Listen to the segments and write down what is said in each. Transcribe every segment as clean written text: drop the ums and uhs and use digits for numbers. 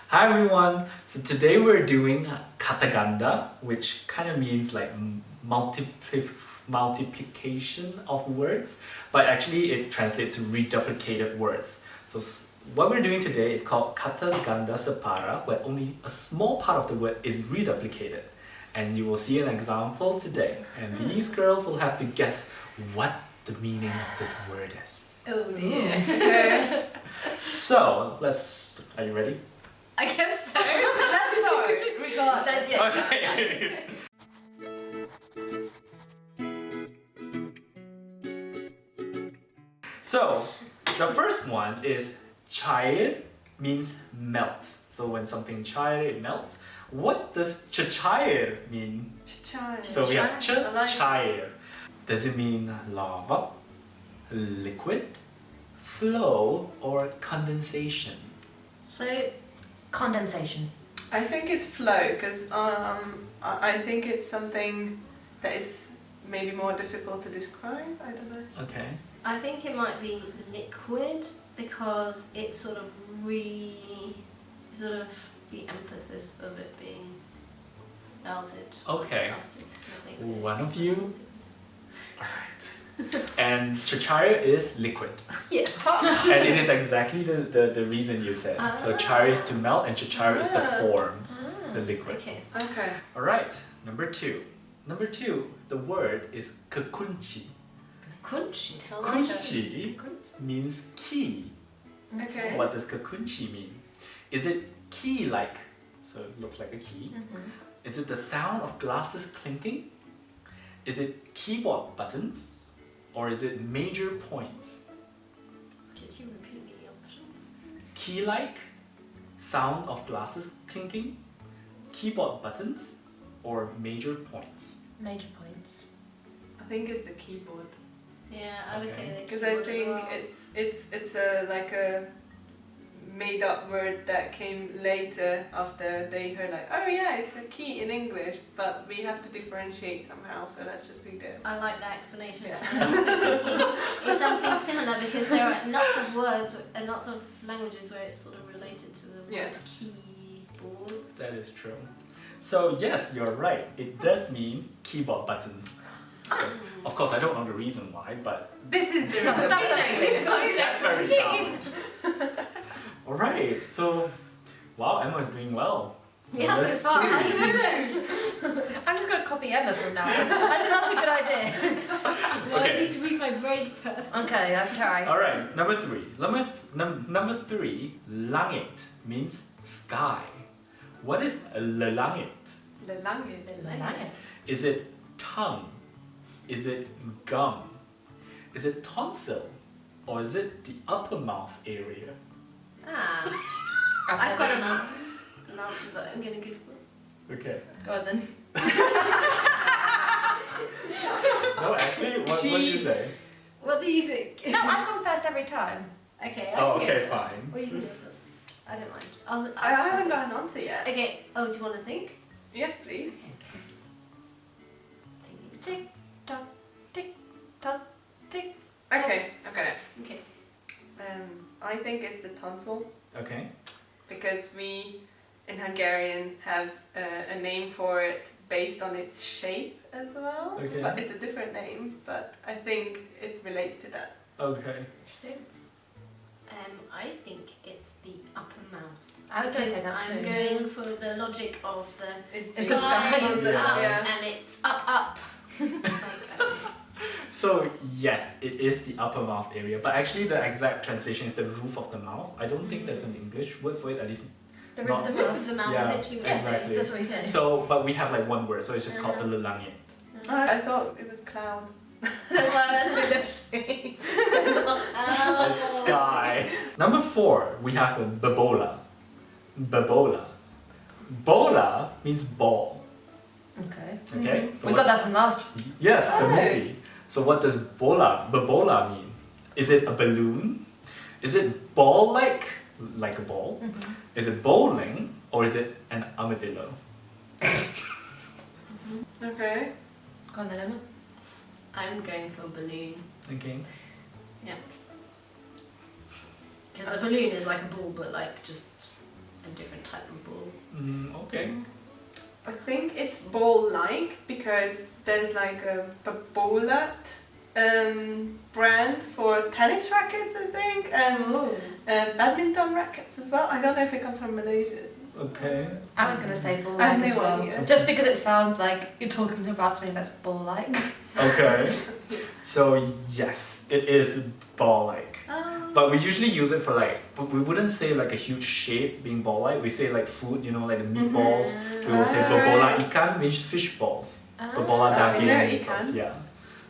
Hi everyone! So today we're doing Kata Ganda, which kind of means like multiplication of words, but actually it translates to reduplicated words. So what we're doing today is called Kata Ganda Separa, where only a small part of the word is reduplicated. And you will see an example today, and these girls will have to guess what the meaning of this word is. Oh dear. So are you ready? I guess so. Let's start. We got that yet. Okay. So the first one is cair means melt. So when something cair, it melts. What does cair mean? So we have cair. Does it mean lava, liquid, flow, or condensation? So, condensation. I think it's flow because I think it's something that is maybe more difficult to describe. I don't know. Okay. I think it might be liquid because it's sort of the emphasis of it being melted. Okay. Softened, One of you. Alright. And cair is liquid. Yes. And it is exactly the reason you said. So cair is to melt and cair is the form, the liquid. Okay. Okay. Alright, number two. Number two, the word is kekunci. Kunchi. Kunci means key. Okay. What does kekunci mean? Is it key-like? So it looks like a key. Mm-hmm. Is it the sound of glasses clinking? Is it keyboard buttons? Or is it major points? Could you repeat the options? Key-like, sound of glasses clinking, keyboard buttons, or major points? Major points. I think it's the keyboard Yeah, I would say the because I keyboard as think well. it's a like a made up word that came later after they heard like, oh yeah, it's a key in English, but we have to differentiate somehow, so let's just do this. I like that explanation. Yeah. And I'm also thinking it's something similar because there are lots of words and lots of languages where it's sort of related to the Yeah. word keyboards. That is true. So yes, you're right. It does mean keyboard buttons. Of course, I don't know the reason why, but This is the that's very sound. Alright, so wow, Emma is doing well. Yeah, so far. I Clearly. don't know. I'm just going to copy Emma from now on. I think that's a good idea. Well, Okay. I need to read my brain first. Okay, I'll try. Alright, number three. Number three, langit means sky. What is langit? The language. Is it tongue? Is it gum? Is it tonsil? Or is it the upper mouth area? Ah, I've got an answer that I'm going to go for. Okay. Go on then. No, actually, what do you say? What do you think? No, I've gone first every time. Okay, Oh, I can okay, go first. fine. Or you can go first. I don't mind. I haven't got an answer yet. Okay, oh, do you want to think? Yes, please. Tick, tock, tick, tock, tick. Okay, I got it. Okay. I think it's the tonsil Okay. because we in Hungarian have a name for it based on its shape as well. Okay. But it's a different name, but I think it relates to that. Okay. Interesting. I think it's the upper mouth. I was going to Because say that I'm too. going for the logic of the It's It's the sky sky. is Yeah. up Yeah. and it's up. So yes, it is the upper mouth area, but actually the exact translation is the roof of the mouth. I don't think there's an English word for it, at least. The Not- The roof of the mouth Yeah, is literally what exactly. That's what he said. So, but we have like one word, so it's just called the langit. I thought it was cloud. That's why I went with the shade. It's Oh. sky. Number four, we have a babola. Babola. Bola means ball. Okay. Okay. So We what- got that from last. Yes, the Oh. movie. So what does babola mean? Is it a balloon? Is it ball-like, like a ball? Mm-hmm. Is it bowling, or is it an armadillo? Okay. Go on then, Emma. I'm going for balloon. Okay. Yeah. Because a balloon is like a ball, but like just a different type of ball. Okay. I think it's ball-like because there's like a Babolat brand for tennis rackets, I think, and badminton rackets as well. I don't know if it comes from Malaysia. Okay. I was going to say I ball-like have as no well. idea. Just because it sounds like you're talking about something that's ball-like. Okay. So yes, it is ball-like. But we usually use it for like, but we wouldn't say like a huge shape being ball-like. We say like food, you know, like the meatballs. We will say bobola ikan, which is fish balls. Bobola daging. no, meatballs, ikan. yeah.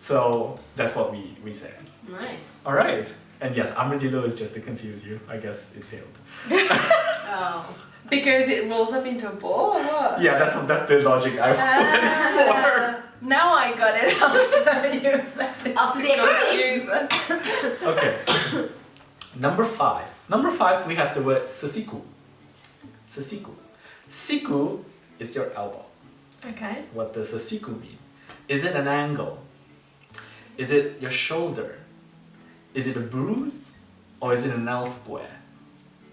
So that's what we say. Nice. All right. And yes, armadillo is just to confuse you. I guess it failed. Oh. Because it rolls up into a ball or what? Yeah, that's the logic I went Now I got it after you said it. After the explanation. for. Okay. Number 5. Number 5, we have the word sasiku. Sasiku. Siku is your elbow. Okay. What does a siku mean? Is it an angle? Is it your shoulder? Is it a bruise? Or is it an L square?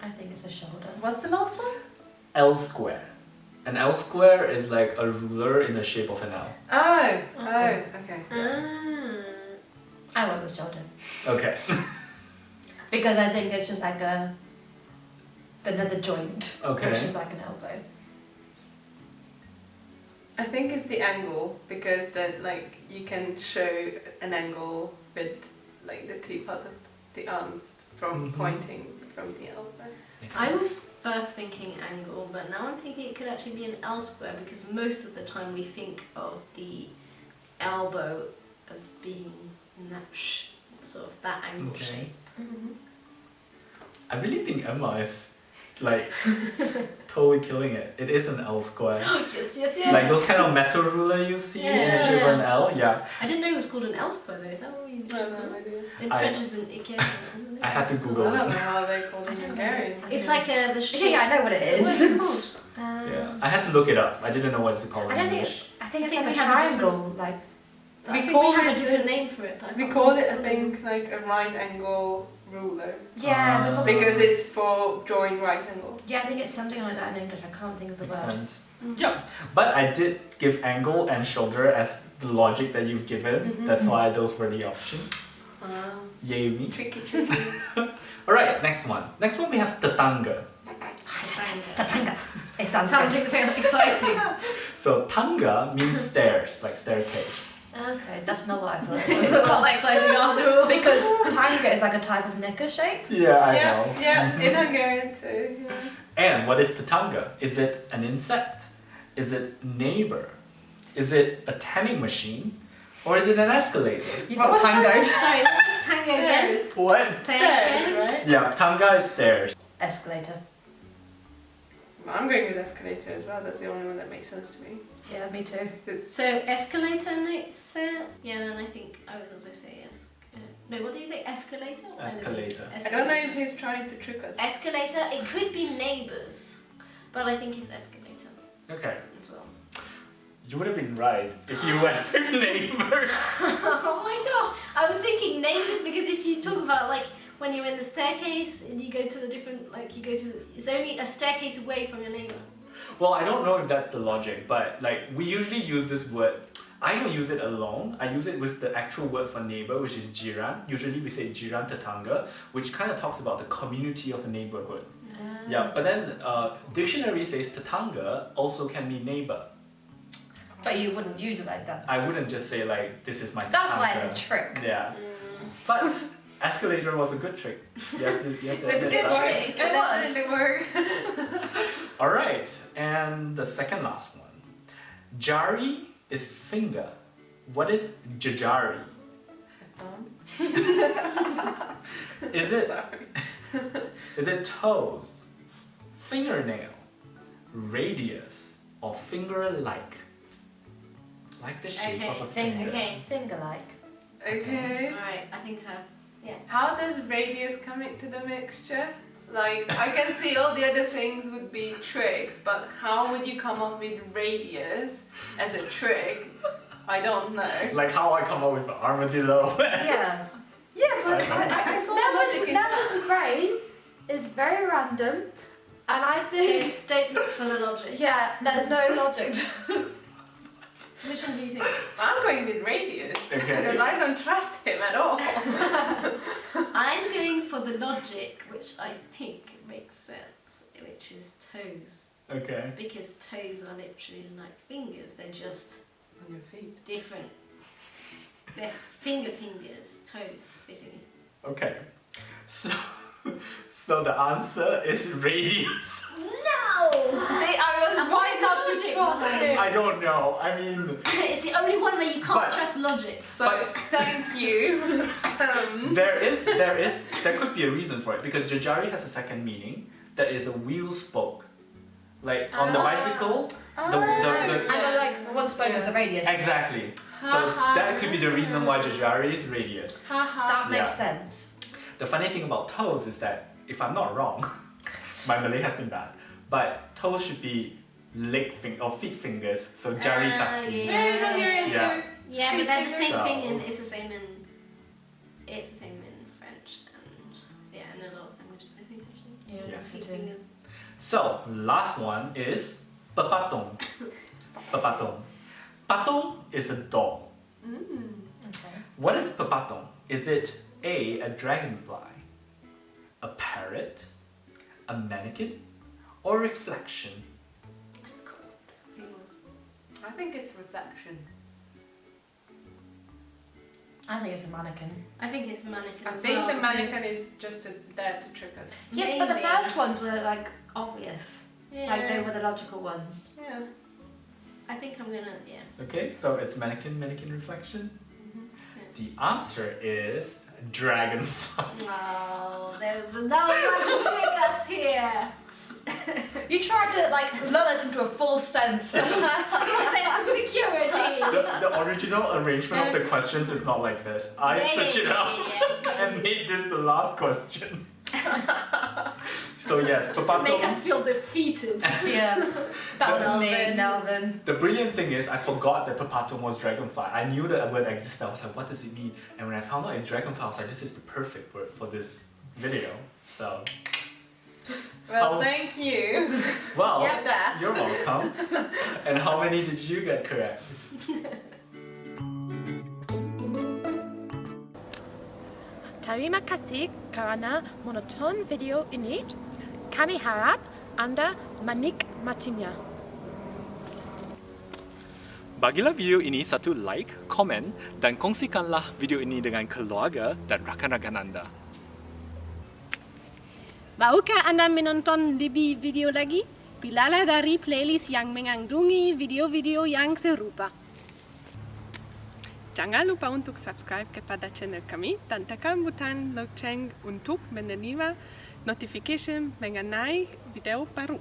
I think it's a shoulder. What's the last one? L square. An L square is like a ruler in the shape of an L. Oh, Okay. okay. I went with shoulder. Okay. Because I think it's just like another joint. Okay. Which is like an elbow. I think it's the angle because then like you can show an angle with like the two parts of the arms from pointing from the elbow. I was first thinking angle, but now I'm thinking it could actually be an L square because most of the time we think of the elbow as being in that sort of that angle Okay. shape. I really think Emma is like totally killing it. It is an L square. Yes, yes, yes. Like those kind of metal ruler you see in the shape of an L. Yeah. I didn't know it was called an L square though. Is that what we No idea. in I- French is an Ikea? I had to I Google don't it. know how they call it in Hungarian. It's like the shape. Yeah, I know what it What's is. it called? Yeah. I had to look it up. I didn't know what it's called I in don't think English. I think it's I think like we a have a triangle. Like I We think call we have it a different name for it. But I We can't call remember it, I what think, like a right angle ruler yeah, Ah. because it's for drawing right angle. yeah, I think it's something like that in English. I can't think of the Makes word. sense. Yeah. But I did give angle and shoulder as the logic that you've given. That's why those were the options. Yay me. Tricky. Alright, next one. Next one we have tetangga. Tatanga. It sounds Sounds good. exciting. So tanga means stairs, like staircase. Okay, that's not what I thought it It's was. not that exciting after all. Because tanga is like a type of knicker shape. Yeah, I Yeah, know. yeah, Mhm. in Hungarian too. Yeah. And what is tetanga? Is it an insect? Is it neighbor? Is it a tanning machine? Or is it an escalator? You What got was tango. Sorry, what was tango again? Stairs. What? Say it Stairs, again. right? Yeah, tanga is stairs. Escalator. I'm going with escalator as well. That's the only one that makes sense to me. Yeah, me too. So escalator makes sense. Yeah, then I think I would also say yes. No, what do you say? Escalator? Or Escalator. I don't know if he's trying to trick us. Escalator. It could be neighbours, but I think it's escalator Okay. as well. You would have been right if you went with neighbor. Oh my gosh! I was thinking neighbours because if you talk about like when you're in the staircase and you go to the different it's only a staircase away from your neighbour. Well, I don't know if that's the logic, but like we usually use this word. I don't use it alone. I use it with the actual word for neighbor, which is jiran. Usually we say jiran tetangga, which kind of talks about the community of a neighborhood. Yeah, but then dictionary says tetangga also can mean neighbor. But you wouldn't use it like that. I wouldn't just say like this is my That's why tetangga. it's a trick. Yeah, but escalator was a good trick. You have to It was a admit good that. trick. It was. Didn't work. All right, and the second last one. Jari is finger. What is jajari? Is it is it toes, fingernail, radius, or finger-like? Like the shape Okay, of a finger. Okay. Finger-like. Okay. Alright, I think I have. How does radius come into the mixture? Like, I can see all the other things would be tricks, but how would you come up with radius as a trick? I don't know. Like how I come up with armadillo. Yeah. Yeah, but I saw the logic in that. Nelvin's brain is very random, And I think... Don't look for the logic. Yeah, there's no logic. Which one do you think? I'm going with radius. Okay. Because I don't trust him at all. I'm going for the logic, which I think makes sense, which is toes. Okay. Because toes are literally like fingers, they're just On your feet. different. They're fingers, toes, basically. Okay. So the answer is radius. No! See, I was And why right is not the to logic trust behind him. I don't know. I mean, It's the only one where you can't But- trust logic. So, But- thank you. there could be a reason for it because jajari has a second meaning that is a wheel spoke. Like on the bicycle, And then like the one spoke is the radius. exactly. So that could be the reason why jajari is radius. That makes Yeah. sense. The funny thing about toes is that, if I'm not wrong, my Malay has been bad, but toes should be feet fingers, so jari kaki. Yeah. Yeah, but they're the same So- thing in it's the same in French and in a lot of languages I think actually. Yeah. Feet fingers. So last one is pepatong. Pepatong. Patong is a doll. Okay. What is pepatong? Is it a dragonfly, a parrot, a mannequin, or reflection? I forgot what the thing was. I think it's reflection. I think it's a mannequin. I think it's mannequin I as think well, the because- mannequin is just there to trick us. Yes, but the Maybe. first ones were like obvious. Yeah. Like they were the logical ones. Yeah. I think I'm gonna Okay, so it's mannequin, reflection. Mm-hmm. The answer is dragonfly. Oh, there's another one to trick us here. You tried to like lull us into a false sense. Sense of security. The original arrangement of the questions is not like this. I switched it up and made this the last question. So yes, Just to make pepatong. us feel defeated. Yeah, that was me, Nelvin. Nelvin. The brilliant thing is I forgot that pepatong was dragonfly. I knew that word existed. I was like, what does it mean? And when I found out it's dragonfly, I was like, this is the perfect word for this video. So, Well, Oh. thank you. well, Yep. That. you're welcome. And how many did you get correct? Terima kasih kerana menonton video ini. Kami harap anda menikmatinya. Bagilah video ini satu like, komen, dan kongsikanlah video ini dengan keluarga dan rakan-rakan anda. Maukah anda menonton lebih video lagi? Pilihlah dari playlist yang mengandungi video-video yang serupa. Jangan lupa untuk subscribe kepada channel kami dan tekan butang lonceng untuk menerima notification mengenai video baru.